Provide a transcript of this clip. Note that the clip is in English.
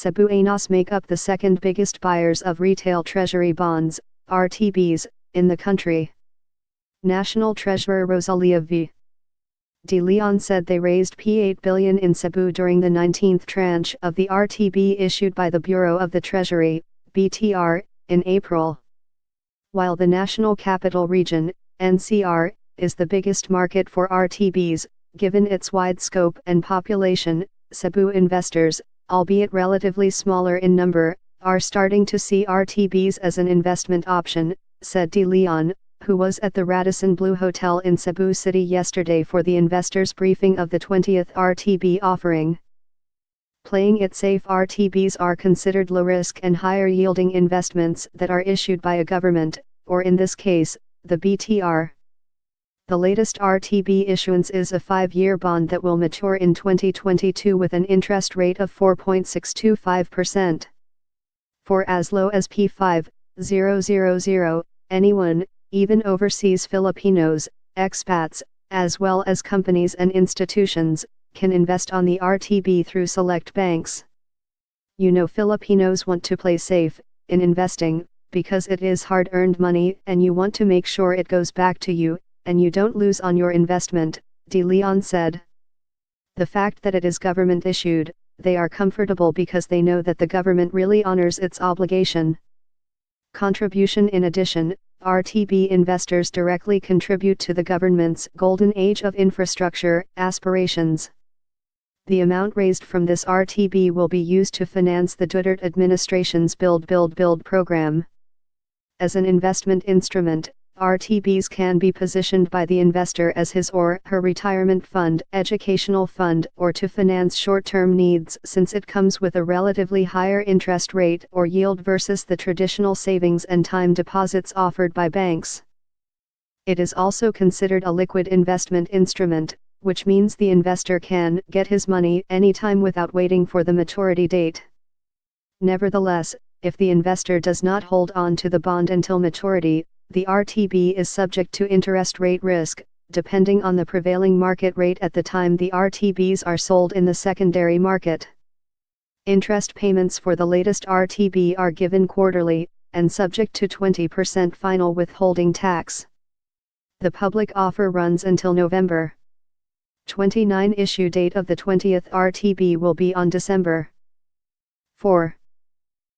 Cebuanos make up the second biggest buyers of retail treasury bonds, RTBs, in the country. National Treasurer Rosalia V. De Leon said they raised P8 billion in Cebu during the 19th tranche of the RTB issued by the Bureau of the Treasury, BTR, in April. While the National Capital Region, NCR, is the biggest market for RTBs, given its wide scope and population, Cebu investors, albeit relatively smaller in number, are starting to see RTBs as an investment option, said De Leon, who was at the Radisson Blu Hotel in Cebu City yesterday for the investors' briefing of the 20th RTB offering. Playing it safe, RTBs are considered low-risk and higher-yielding investments that are issued by a government, or in this case, the BTR. The latest RTB issuance is a 5-year bond that will mature in 2022 with an interest rate of 4.625%. For as low as P5,000, anyone, even overseas Filipinos, expats, as well as companies and institutions, can invest on the RTB through select banks. You know, Filipinos want to play safe in investing, because it is hard-earned money and you want to make sure it goes back to you, and you don't lose on your investment, De Leon said. The fact that it is government issued, they are comfortable because they know that the government really honors its obligation. Contribution. In addition, RTB investors directly contribute to the government's golden age of infrastructure aspirations. The amount raised from this RTB will be used to finance the Duterte administration's Build program. As an investment instrument, RTBs can be positioned by the investor as his or her retirement fund, educational fund, or to finance short-term needs, since it comes with a relatively higher interest rate or yield versus the traditional savings and time deposits offered by banks. It is also considered a liquid investment instrument, which means the investor can get his money anytime without waiting for the maturity date. Nevertheless, if the investor does not hold on to the bond until maturity, the RTB is subject to interest rate risk, depending on the prevailing market rate at the time the RTBs are sold in the secondary market. Interest payments for the latest RTB are given quarterly, and subject to 20% final withholding tax. The public offer runs until November 29. Issue date of the 20th RTB will be on December 4.